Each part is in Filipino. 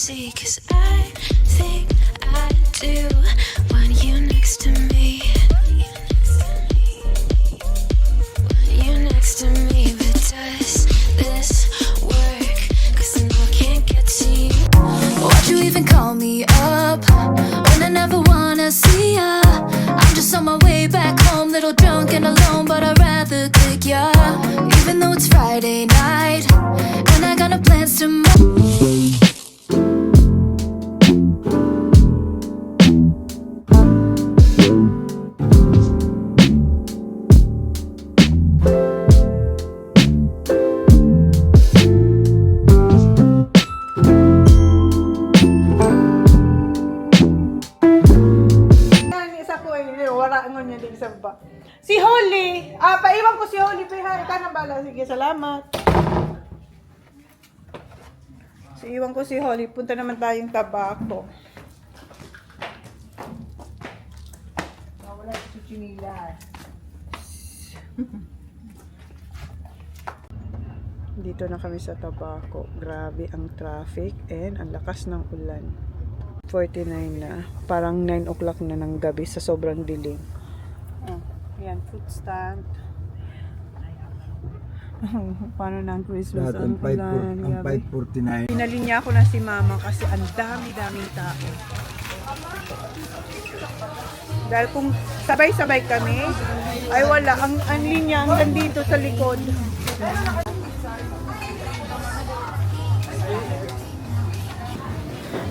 see, 'cause I think I do want you next to me. Want you next to me, but does this work? 'Cause I know I can't get to you. Why'd you even call me up when I never wanna see ya? I'm just on my way back home, little drunk and alone, but I'd rather kick ya. Even though it's Friday night and I got no plans tomorrow. Si Holly! Paiwan ko si Holly. Ika na bala. Sige, salamat. So, iwan ko si Holly. Punta naman tayong tabako. Wala si Chinilas. Dito na kami sa tabako. Grabe ang traffic and ang lakas ng ulan. 49 na. Parang 9 o'clock na ng gabi sa sobrang dilim. Yan, food stand. Paano na ang Christmas? Lahat ang 549. Pinalinya ko na si Mama kasi ang dami-daming tao. Dahil kung sabay-sabay kami, ay wala. Ang linya hanggang dito sa likod.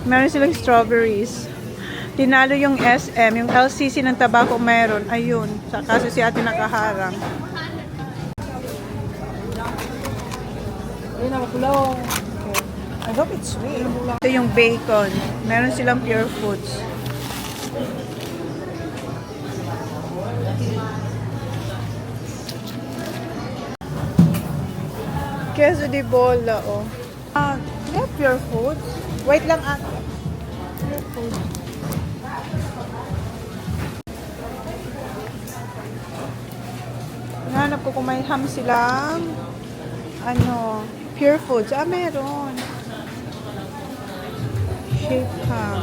Meron silang strawberries. Tinalo yung SM, yung LCC ng tabako meron. Ayun, sa kaso si ate nakaharang. Ayun na, makulong. Okay. I hope it's sweet. Ito yung bacon. Meron silang pure foods. Queso de bola, oh. They have pure foods. Wait lang, pure food. Hanap ko kung may ham silang pure foods. Meron. Shaved ham.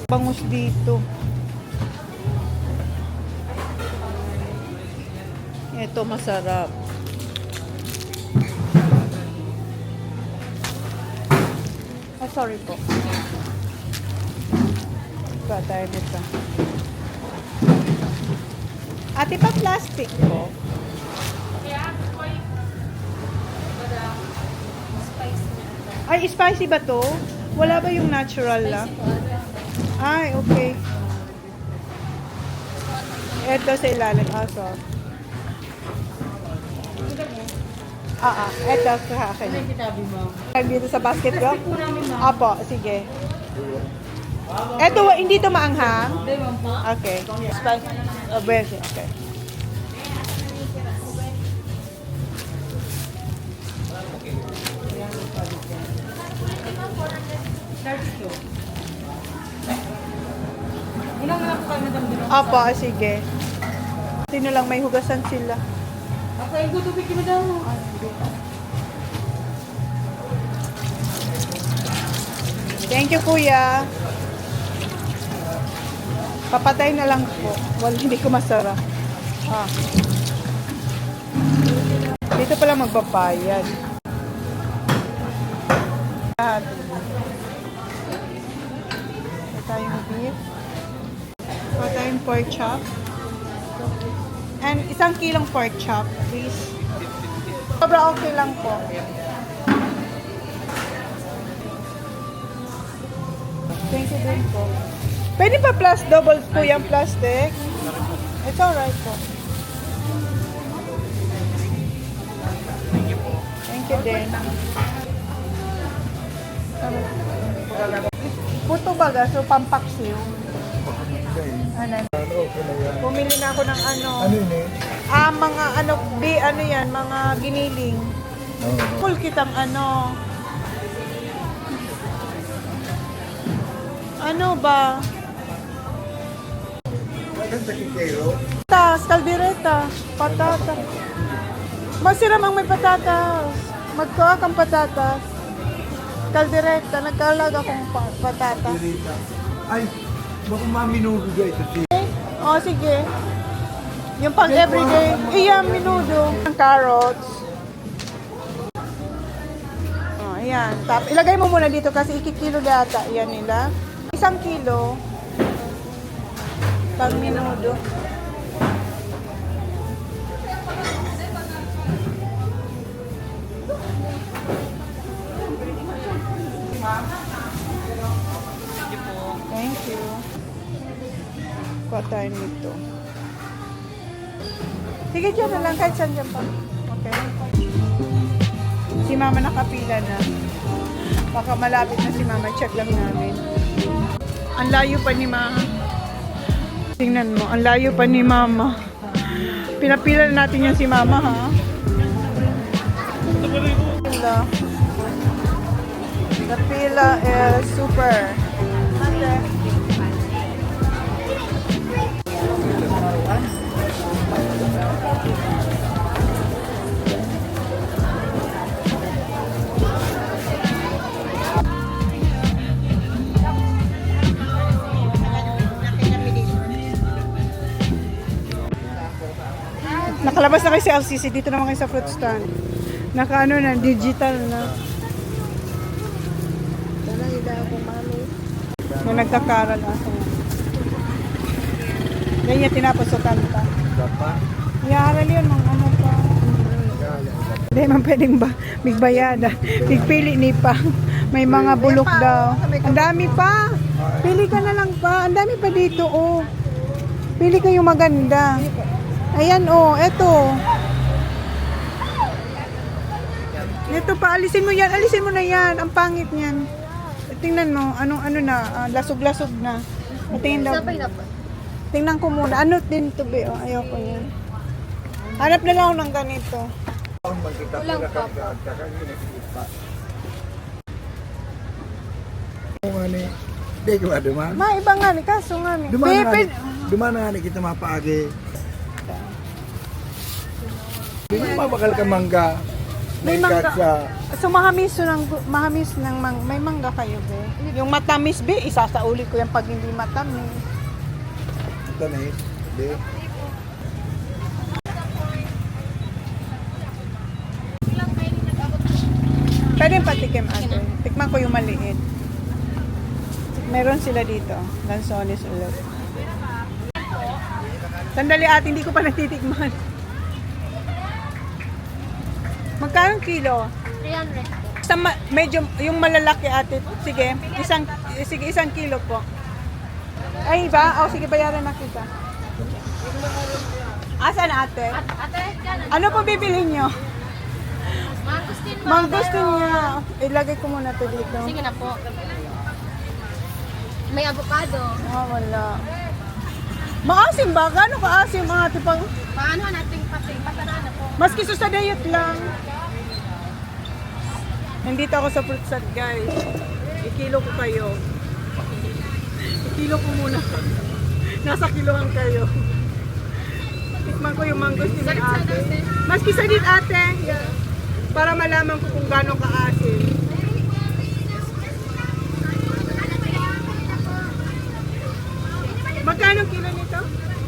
Bangus dito. Ito masarap. Sorry po. Ba tayo dito. Ate pa plastic po. Ay, spicy ba to? Wala ba yung natural lang? Ay, okay. Ito sa ilalim. Sorry. Eto sa akin. Dito sa basket ko? Apo, sige. Eto, hindi to maanghang? Okay. Spicy. Okay. Apo, sige. Sino lang may hugasan sila? Okay, good to be madam. Thank you, kuya. Papatay na lang po. Hindi ko masarap. Dito pala magbabayad. Ito tayong beef. Ito tayong pork chop. And 1 kilong pork chop, please. Sobra okay lang po. Thank you din po. Pwede pa plus doubles po yung plastic? It's alright po. Thank you din. Puto baga, so pampaksiw. Bumili na ako ng Ano yun eh? mga mga giniling. Oo. Full kitang ano. Ano ba? Maganda kikero. Patatas, kaldereta, patata. Masiram ang may patatas. Magkuha kang patatas. Kaldereta, nagkalag akong patatas. Dirita. Ay, baka maminudo ga ito si. O, sige. Yung pang everyday. Iya, minudo. Ang carrots. O, ayan. Ilagay mo muna dito kasi ikikilo data. Yan nila. 1 kilo. Pang minudo. Thank you. Kuha tayo nito. Sige, dyan na lang. Kahit saan dyan pa. Okay. Si Mama nakapila na. Baka malapit na si Mama. Check lang namin. Ang layo pa ni Mama. Tingnan mo. Ang layo pa ni Mama. Pinapila na natin yan si Mama, ha? The pila is super. Ate. Nakalabas na kayo sa LCC. Dito naman kayo sa fruit stand. Naka ano na, digital na. May nagkakaral asa na. Ganyan tinapos sa kanta. Gapa. Yaral yun, mga ano pa. Hindi man pwedeng ba, bigbayada. Bigpili ni pa. May mga bulok daw. Ang dami pa. Pili ka na lang pa. Ang dami pa dito, oh. Pili ka yung maganda. Ayan, oh. Eto. Ito pa, alisin mo yan. Alisin mo na yan. Ang pangit niyan. Tingnan mo, ano na, lasog-lasog na. Tingnan daw. Tingnan ko muna. Ano din to be? Oh, ayoko yan. Hanap na lang ako ng ganito. Walang pa. Kung ano eh. Di ka ba duman? Iba nga ni, kaso nga ni. Duman na nga ni kita mapaagi. Di ba mabakal ka mangga? May mangga. So mahamis ng may mangga kayo, be. Yung matamis, be, isasauli ko yan pag hindi matamis. Ito na eh. Di. Pwede patikim, ate. Tikman ko yung maliit. Meron sila dito. Lansones ulit. Sandali, ate, hindi ko pa natitikman. Magkano kilo? 300. Medyo, yung malalaki, ate. Sige, isang kilo po. Ay, ba? O, sige, bayaran na kita. Asan, ate? Ate, dyan. Ano po bibilhin nyo? Mangustin po. Mangustin niya. Ilagay ko muna to dito. Sige na po. May avocado. Wala. Maasim ba? Gano'n kaasim ate pang... Paano natin patara na po. Maski sa diet lang. Nandito ako sa fruit stand, guys. Ikilo ko kayo. Ikilo ko muna. Nasa kiloan kayo. Tikman ko yung mangosteen ni ate. Maski sa diet, ate. Yeah. Para malaman ko kung gano'n kaasim. Magkano kilo nito?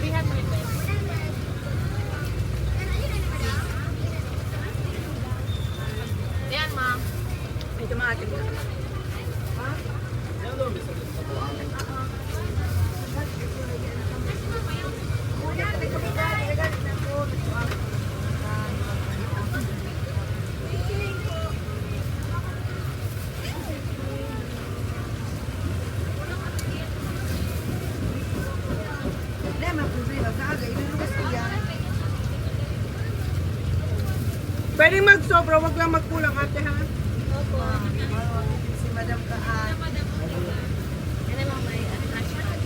300 pesos. Yan, ma'am. Ito mga atin na. Pwedeng magsobra, wag lang magkulang, ate, ha? Opo. Si Madam Kaan. Yan na, ma'am. May cash card.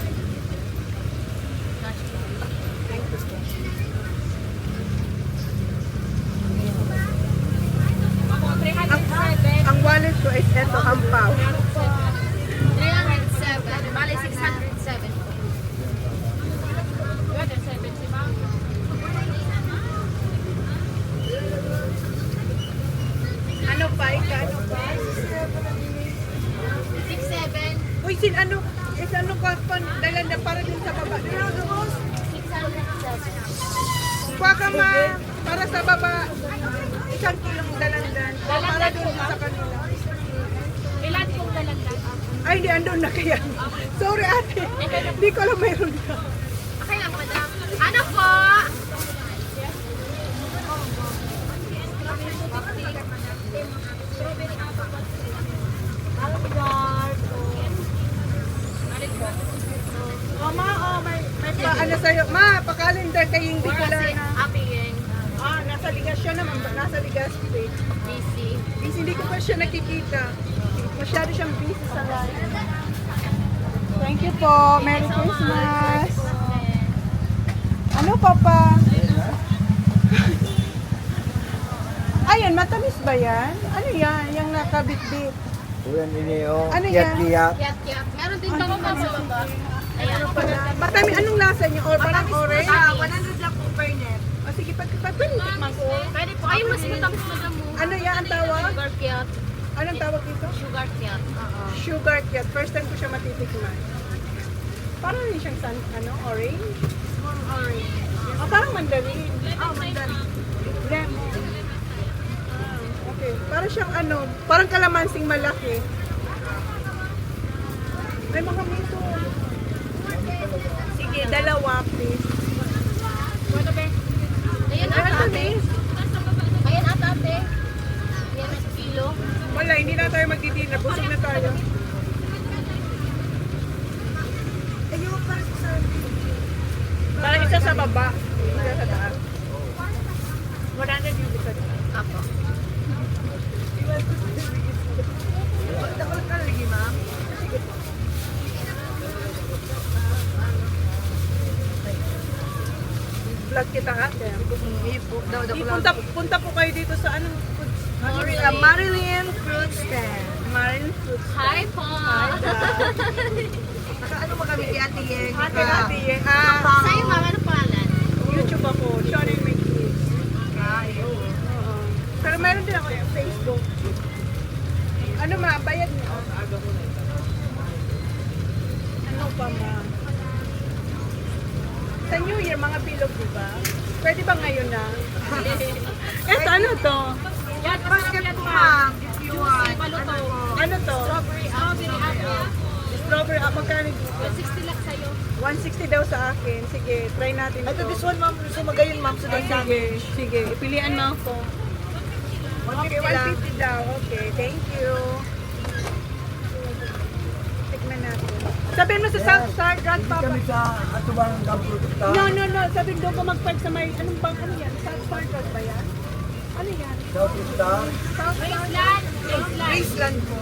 Cash card. Uy, ano ka pa, dalan na para din sa baba. Kuha ka ma, para sa baba. 1 kilong dalandan. Para doon sa kanila. Ilan pong dalandan? Ay, hindi, andun na kaya. Sorry ate, hindi ko alam mayroon ka. Okay lang, madam. Ano po? Mama, may paano sa'yo. Ma, pakalendar kayo hindi ko lang na. Happy Yang. Nasa ligas siya naman. Nasa ligas page. DC. Busy, hindi ko pa siya nakikita. Masyado siyang busy sa live. Thank you po. Merry Christmas. Ano, Papa? Ayan, matamis ba yan? Ano yan? Yung nakabit-bit. Uyan ini oh. Ano yan? Kiyat-kiyat. Kiyat-kiyat. Meron din bang sa baba? Ayan. Matamis, anong lasa niyo? Or parang orange? 100 lang po per net. O sige, pagpapinitikman ko. Pwede po. Ay, mas matamis madam mo. Ano yan ang tawag? Sugar kiyat. Anong tawag dito? Sugar kiyat. Sugar kiyat. First time ko siya matitikman. Parang rin siyang orange? Orange. Parang mandarin. Mandarin. Lemon. Okay. Parang siyang parang kalamansing malaki. Ay, mga mito. Sige, dalawa, please. Ano ba? Ayan Ay, ata ate. matamis. Ayan ata ate. Ayan na kilo. Wala, hindi na tayo magdi-dinner. Busog na tayo. Ayun, parang sa parang isa sa baba. Isa sa taas. 100 yung isa sa taas. Apo. Dakol ka lagi, ma'am. Vlog kita ate. Punta po kayo dito sa Marilyn Fruit Stand. Marilyn Fruit Stand. Hi po. Ano ba kami kay Ate Yeng? Ate Yeng. Sa'yo ma'am, ano pangalan? YouTube ako. Sean and my kids. Pero meron din ako yung Facebook. Ano ma? Bayad niyo? Ano pa ma? Sa New Year, mga bilog, diba? Pwede ba ngayon na? Ano to? Yan, basket po ma'am. If you want. Paluto. Ano to? Strawberry apple. Strawberry, magkano dito? 160 lang sa'yo. 160 daw sa akin. Sige, try natin ito. Ito, this one, ma'am. So, magayon, ma'am. So, Sige, sige. Ipilian mo ako. Okay, 150 daw. Okay, thank you. Tikman natin. Sabihin mo sa South Star, Grandpapa. kami sa Atubang Campo. No. Sabihin doon ko mag-park sa may, anong bang, ano yan? South Star Road ba yan? Ano yan? Southeast South Star? Graceland. Graceland. Graceland po.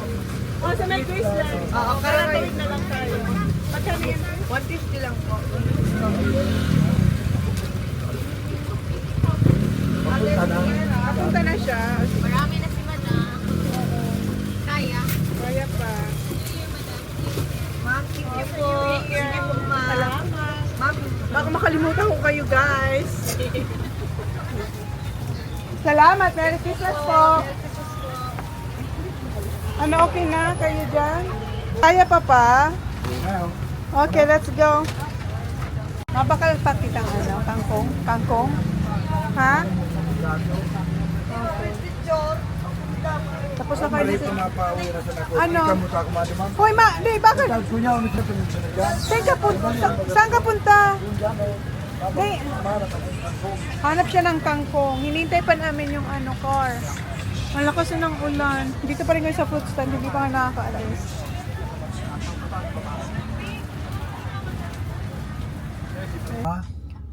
Oh, sa may Graceland. Oo, karatawid na lang tayo. Magkano yan? 150 lang po. Papunta na. Papunta na siya. Marami na si madam. Kaya. Kaya pa. Ma'am, thank you po. Sige po, ma'am. Salamat. Ma'am, baka makalimutan ko kayo, guys. Salamat. Merry Christmas po. Ano, okay na kayo dyan? Kaya pa pa? Okay, let's go. Mabakal pa kitang kangkong? Kangkong? Ha? Okay. Tapos na kayo dito. Ano? Hoy, di, bakit? Teka, saan ka punta? Di, hanap siya ng kangkong. Hinintay pa namin yung car. Ang lakas na ng ulan. Dito pa rin kayo sa fruit stand, hindi pa nga nakakaalis.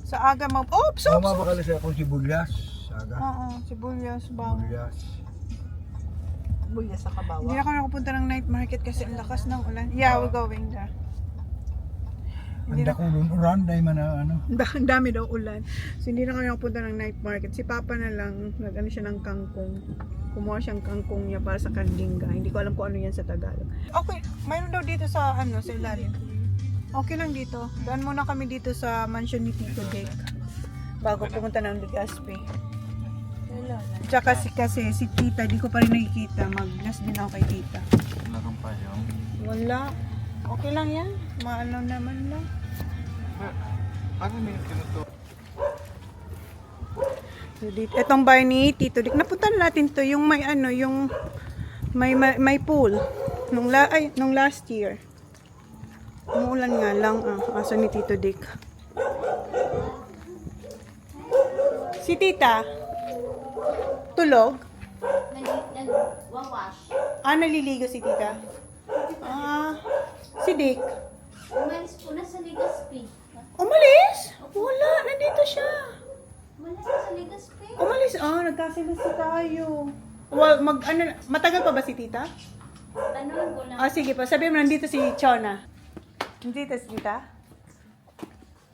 Sa aga oops! Tama ba kala sa akong sibuyas? Saga. Oo, sibuyas, bawang. Sibuyas. Sibuyas sa kabawa. Hindi ako nakapunta ng night market kasi ang lakas ng ulan. Yeah, we're going there. Ang dakong uran dahil man na ano. Ang dami daw ulan. So hindi na kami nakapunta ng night market. Si Papa na lang, nag-ano siya ng kangkong. Kumuha siyang kangkong niya para sa kandingga. Hindi ko alam kung ano yan sa Tagalog. Okay, mayroon daw dito sa sa ilalim. Okay lang dito. Daan muna kami dito sa mansion ni Tito Jake. Bago pumunta ng Legazpi. Tsaka kasi si Tita, di ko pa rin nakikita. Mag-last din ako kay Tita. Wala. Okay lang yan. Maano naman lang. Ano na yung tinuto? So, dito, itong bahay ni Tito Dick. Napuntan natin to yung may ano, yung may pool. Nung last year. Umuulan nga lang. Asa ni Tito Dick. Si Tita. Tulog. Nag-wawash. Naliligo si Tita. Si Dick. Umalis po na sa Legazpi. Umalis? Wala, nandito siya. Umalis na sa Legazpi. Umalis, nagkasilasi tayo. Well, matagal pa ba si Tita? Tanong ko lang. Sige pa, sabi mo nandito si Chona. Nandito si Tita?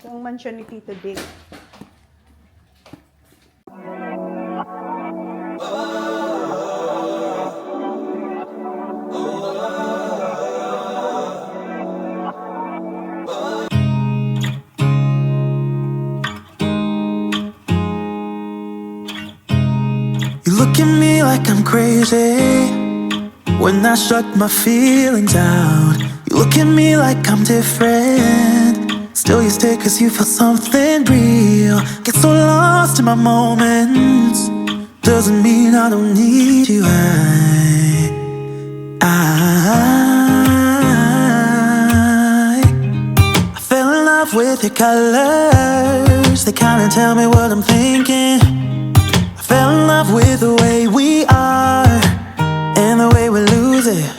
Yung mansion ni Tito Dick. You look at me like I'm crazy when I shut my feelings out. You look at me like I'm different. Still you stay cause you feel something real. Get so lost in my moments. Doesn't mean I don't need you. I fell in love with your colors. They kinda tell me what I'm thinking. I fell in love with the way we are and the way we lose it.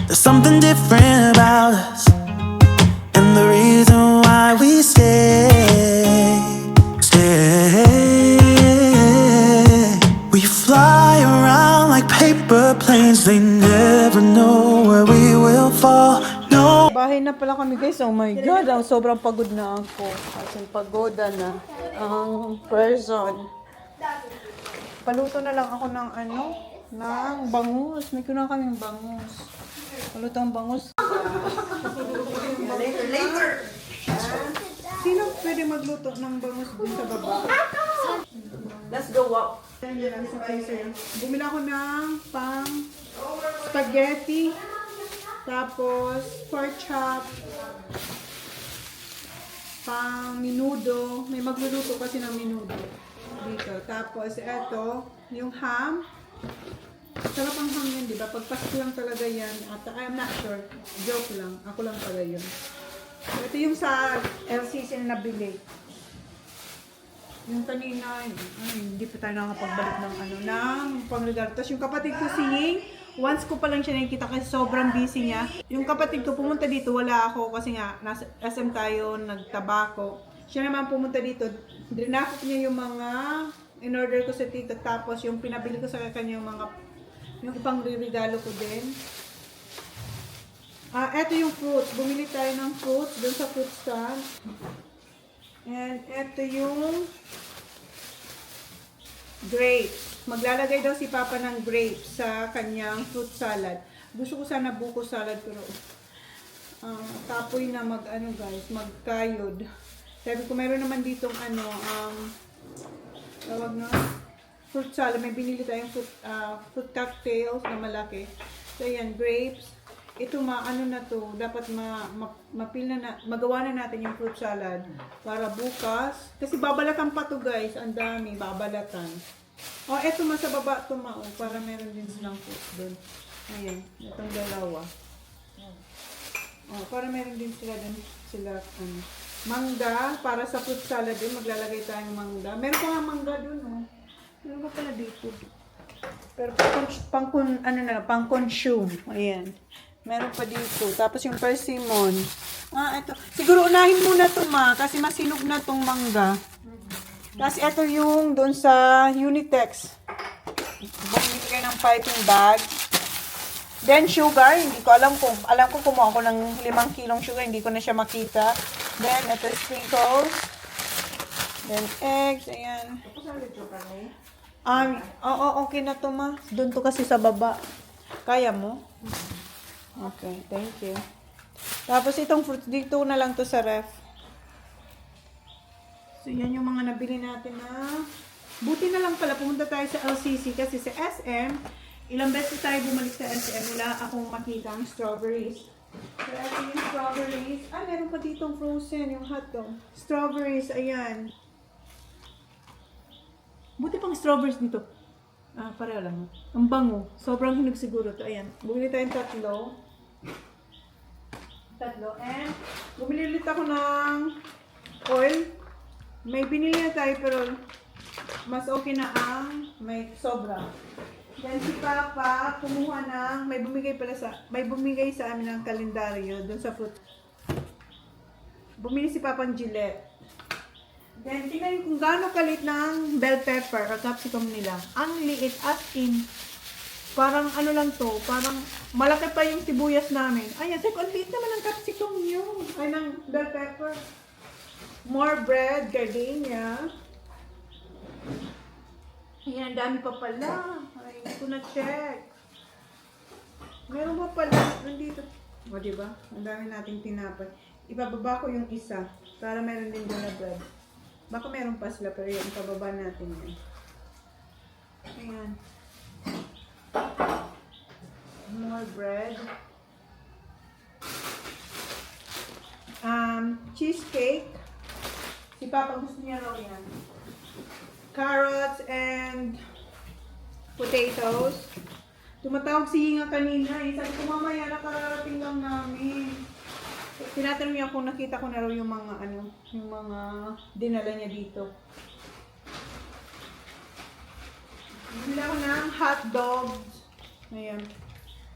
There's something different about us, and the reason why we stay. We fly around like paper planes. They never know where we will fall. No. Bahay na pala kami guys. Oh my God, sobrang pagod na ako. As in, pagoda na ang person. Paluto na lang ako ng ng bangus. May kunan kaming bangus. Paluto ang bangus. Later. Sino pwede magluto ng bangus dun sa baba? Let's go walk. Bumila ako ng pang spaghetti, tapos pork chop, pang minudo. May magluluto kasi ng minudo dito. Tapos eto, yung ham. Sarap ang ham yun, di ba? Pagpasko lang talaga yan. At I'm not sure. Joke lang. Ako lang pala yun. Ito yung sa LCC na nabili. Yung kanina, hindi pa tayo nakapagbalik ng pangregalo. Tapos yung kapatid ko si Ying, once ko pa lang siya nakikita kasi sobrang busy niya. Yung kapatid ko pumunta dito, wala ako kasi nga nasa SM tayo, nagtabako. Siya naman pumunta dito, drinakot niya yung mga in-order ko sa tito. Tapos yung pinabili ko sa kanya yung pang regalo ko din. Eto yung fruits. Bumili tayo ng fruits dun sa fruit stand. And eto yung grapes. Maglalagay daw si Papa ng grapes sa kanyang fruit salad. Gusto ko sana buko salad pero tapoy na magkayod. Sabi ko meron naman ditong tawag na fruit salad. May binili tayong fruit cocktails na malaki. So yan, grapes. Ito dapat magawa na natin yung fruit salad para bukas. Kasi babalatan pa to guys, ang dami, babalatan. Eto sa baba ito para meron din silang fruit doon. Ayan, itong dalawa. Para meron din sila mangga, para sa fruit salad din, maglalagay tayong mangga. Meron pa nga mangga doon, Meron pa pala dito. Pero pang consume. Ayan. Meron pa dito. Tapos yung persimmon. Ito. Siguro unahin muna ito, kasi masinog na itong mangga. Tapos ito yung doon sa Unitex. Bumili kayo ng piping bag. Then sugar. Hindi ko alam ko kumuha ako ng 5 kilong sugar. Hindi ko na siya makita. Then ito sprinkles. Then eggs. Ayan. Okay na ito, Doon to kasi sa baba. Kaya mo? Okay, thank you. Tapos itong fruits, dito na lang to sa ref. So yan yung mga nabili natin buti na lang pala pumunta tayo sa LCC kasi sa SM, ilang beses tayo bumalik sa SM, wala akong makita ang strawberries. So, ito yung strawberries. Ah, meron pa ditong frozen, yung hotdog. Strawberries, ayan. Buti pang strawberries dito. Ah, pareho lang. Ang bango. Sobrang hinog siguro to. Ayan. Bumili tayong tatlo. And, bumili ulit ako ng oil. May binili na tayo, pero mas okay na ang may sobra. Then si Papa, kumuha ng, may bumigay sa amin ng kalendaryo doon sa fruit. Bumili si Papa ng Gillette. Then, tingnan kung gaano kalit ng bell pepper or capsicum nila. Ang liit, as in, parang ano lang to, parang malaki pa yung sibuyas namin. Ayan, sabi ko, ang liit naman ng capsicum nyo. Ay, ng bell pepper. More bread, gardenia. Ayan, dami pa pala. Ay, hindi ko na-check. Meron pa pala. Nandito. O, diba? Ang dami nating tinapay. Ibababa ko yung isa para meron din doon na bread. Baka meron pa sila, pero yun, pababa natin yan. Ayan. More bread. Cheesecake. Si Papa gusto niya raw yan. Carrots and potatoes. Tumatawag si Hinga kanina eh. Sabi ko, mamaya nakararating lang namin. Tinatanong niya kung nakita ko na raw yung mga yung mga dinala niya dito. Bumili ako ng hot dogs. Ayan.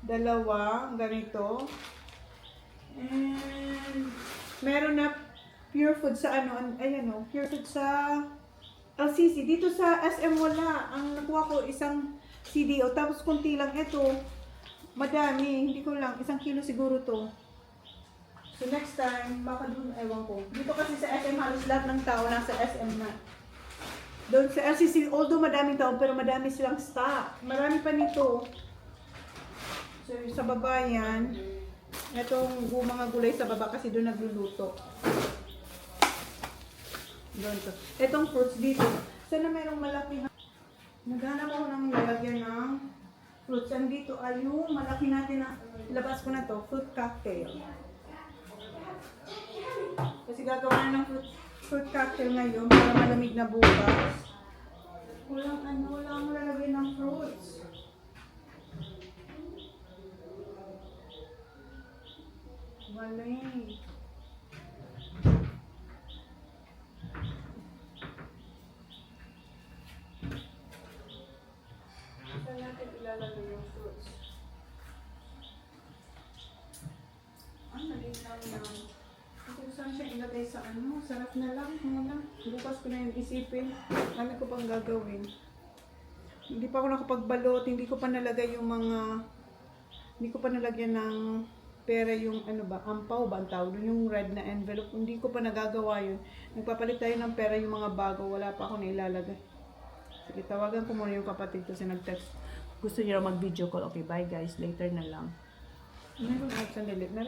Dalawa, ganito. And meron na pure food sa ayan o, pure food sa LCC. Dito sa SM wala. Ang nakuha ko isang CDO, tapos kunti lang ito. Madami, hindi ko lang, 1 kilo siguro to. So next time, baka dun, ewan ko. Dito kasi sa SM, halos lahat ng tao nasa SM na. Doon sa LCC, although madaming tao, pero madami silang stock. Marami pa nito. So sa baba yan, itong mga gulay sa baba kasi doon nagluluto. Doon to. Itong fruits dito. Sana mayroong malaki. Naghanap ako ng lalagyan ng fruits. Andito ay yung malaki natin na, labas ko na to, fruit cocktail. Kasi gagawa na ng fruit cocktail ngayon para malamig na bukas. Walang lalagyan ng fruits. Wala eh. Saan natin ilalagay yung fruits? Maliit lang yan. Kung saan siya ilagay sa sarap na lang. Bukas ko na yung isipin. Ano ko pang gagawin? Hindi pa ako nakapagbalot. Hindi ko pa nalagay yung mga... Hindi ko pa nalagyan ng pera yung ampaw ba ang tawag doon, yung red na envelope. Hindi ko pa nagagawa yun. Nagpapalit tayo ng pera yung mga bago. Wala pa ako nailalagay. Sige, tawagan ko muna yung kapatid ko kasi nag-text. Gusto niya mag-video call. Okay, bye guys. Later na lang. Meron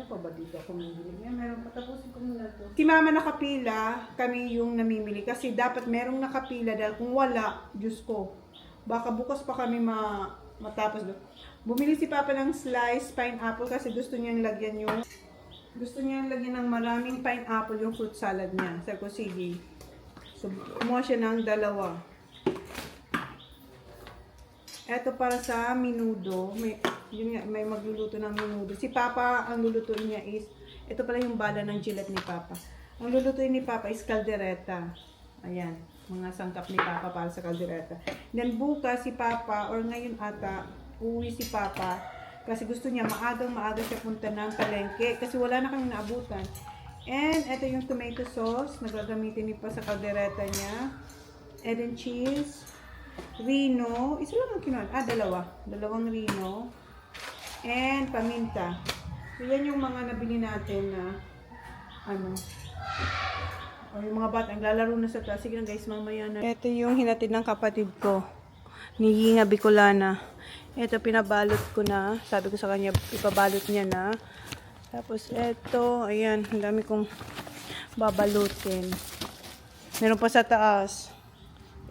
pa ba dito ako mamimili? Meron pa. Tapusin ko muna to. Si Mama nakapila, kami yung namimili. Kasi dapat merong nakapila dahil kung wala, Diyos ko, baka bukas pa kami matapos doon. Bumili si Papa ng sliced pineapple kasi gusto niyang lagyan ng maraming pineapple yung fruit salad niya. Sabi ko, sige. So, kumuha siya ng 2. Ito para sa menudo. May magluluto ng menudo. Si Papa, ang lulutuin niya is, ito pala yung bala ng Gillette ni Papa. Ang lulutuin ni Papa is caldereta. Ayan, mga sangkap ni Papa para sa caldereta. Then bukas si Papa, or ngayon ata, uwi si Papa. Kasi gusto niya maaga siya punta ng palengke. Kasi wala na kami naabutan. And ito yung tomato sauce na gagamitin ni Pa sa caldereta niya. Egg and cheese. Rino. Isa lang ang kinuha. 2. 2 rino. And paminta. So yan yung mga nabili natin na o yung mga bata naglalaro na sa taas. Sige na guys, mamaya na. Ito yung hinatid ng kapatid ko ni Hinga Bicolana. Ito pinabalot ko na. Sabi ko sa kanya ipabalot niya na. Tapos ito, ayan, ang dami kong babalutin. Meron pa sa taas.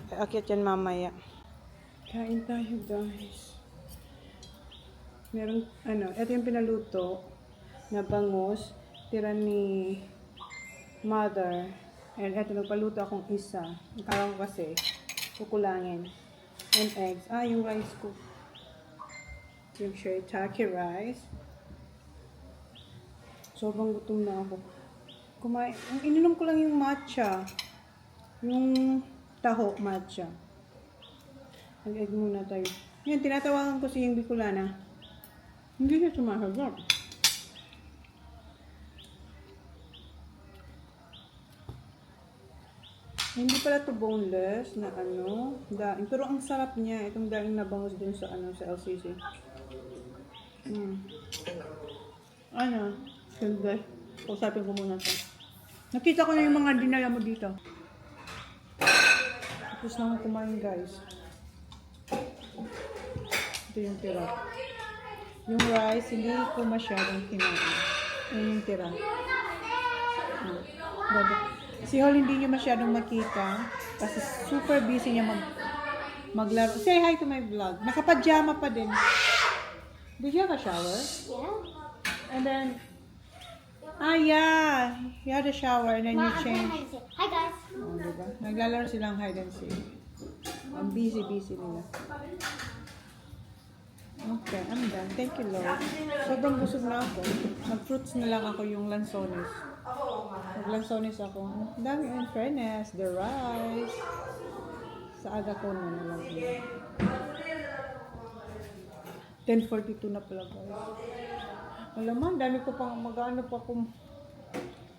Akyat yan mamaya. Kain tayo guys. Meron, ito yung pinaluto. na bangus. Tira ni mother. And eto, nagpaluto akong isa. Akala ko kasi, kukulangin. And eggs. Yung rice ko. Yung shiitake rice. Sobrang gutom na ako. Ininom ko lang yung matcha. Yung taho matcha. Mag-egg muna tayo. Yan, tinatawagan ko si yung Bicolana. Hindi siya sumasagot. Hindi pala to boneless na daing. Pero ang sarap niya. Itong daing na bangus dun sa sa LCC. Ganda. Kausapin ko muna ito. Nakita ko na yung mga dinala mo dito. Tapos na akong kumain, guys. Ito yung tira. Yung rice, hindi ko masyadong kinain. Yun yung tira. Si Hall hindi niya masyadong makita kasi super busy niya maglaro. Say hi to my vlog. Nakapajama pa din. Did you have a shower? Yeah. And then, yeah. You had a shower and then you changed. Hi guys. Diba? Naglalaro silang hide and seek. Ang busy-busy nila. Okay, I'm done. Thank you, Lord. Sobrang busog na ako. Mag-fruits na lang ako yung lansones. Mag-lansones ako. Ang dami in fairness. The rice. Sa aga ko na lang. 10:42 na pala, guys. Alam mo, dami ko pang mag-ano pa kung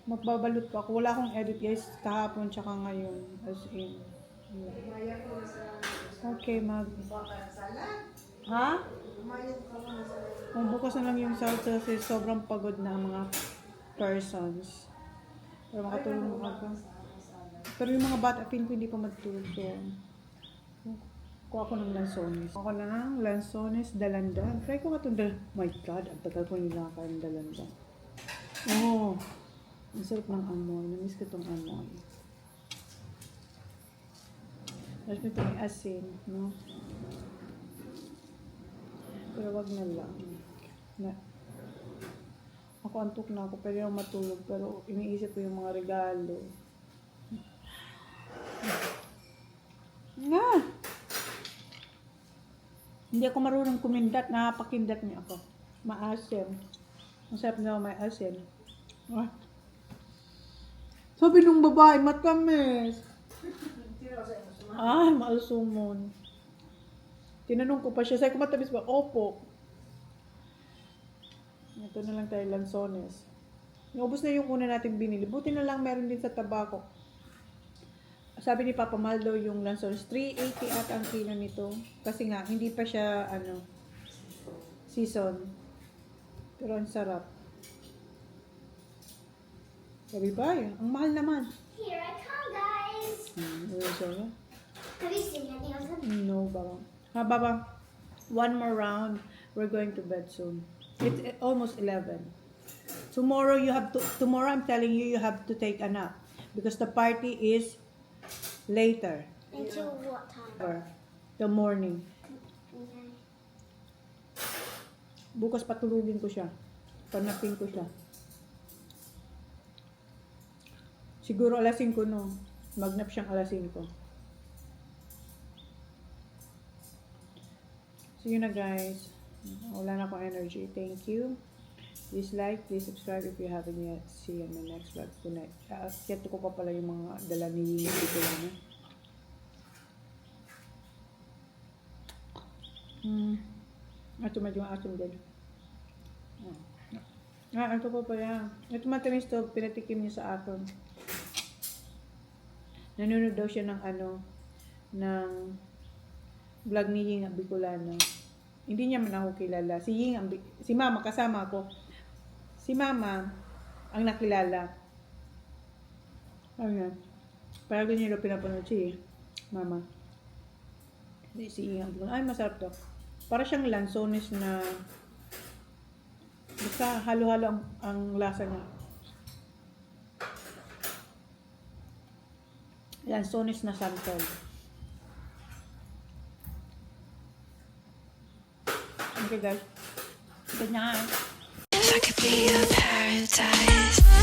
magbabalot pa ako. Wala akong edit, guys, kahapon tsaka ngayon. As in. Okay, Ha? Bukas na lang yung salsa kasi sobrang pagod na ang mga persons. Pero makatulong mo ako. Pero yung mga bata, feeling ko hindi pa matulog. So, kuha ko ng lansones. Ako ng lansones, dalandan. Try ko nga itong dalandan. My God, ang tagal ko hindi nakakain ng dalandan. Oh, ang sarap ng amoy. Namiss ko itong amoy. Tapos ito may asin, no? Pero wag na lang. Ako antok na ako, pwede akong matulog. Pero iniisip ko yung mga regalo. Hindi ako marunong kumindat, nakapakindat niya ako. Maasim. Masarap na may asin. Sabi nung babae, matamis. Maalsumon. Tinanong ko pa siya, sabi ko matamis ba? Opo. Ito na lang tayo, lansones. Naubos na yung una nating binili. Buti na lang meron din sa tabako. Sabi ni Papa Maldo yung lansones, 380 at ang kilo nito. Kasi nga, hindi pa siya, season. Pero ang sarap. Sabi ba, ang mahal naman. Here I come, guys. Have you seen any of them? No, Baba. One more round. We're going to bed soon. It's almost 11. Tomorrow I'm telling you have to take a nap. Because the party is later. Until what time? Or the morning. Okay. Bukas patulugin ko siya. Panapin ko siya. Siguro alas 5 no. Magnap siyang alas 5. See you na guys. Wala na akong energy. Thank you. Please like, please subscribe if you haven't yet. See you on my next vlog tonight. Kaya ko pa pala yung mga dala ni Bicolana. Ito medyo asim din. Ito pa pala. Ito matamis to. Pinatikim niya sa akin. Nanonood daw siya ng ng vlog ni Ying ang Bicolana. Hindi niya man ako kilala. Si Mama kasama ako. Si Mama ang nakilala. Ayan. Parang ganyan nyo pinapanood siya Mama. Si Ying ang Bicolana. Ay, masarap to. Para siyang lansones na basta halo-halo ang lasa niya. Lansones na santol. Okay guys. Good night. If I could be your paradise.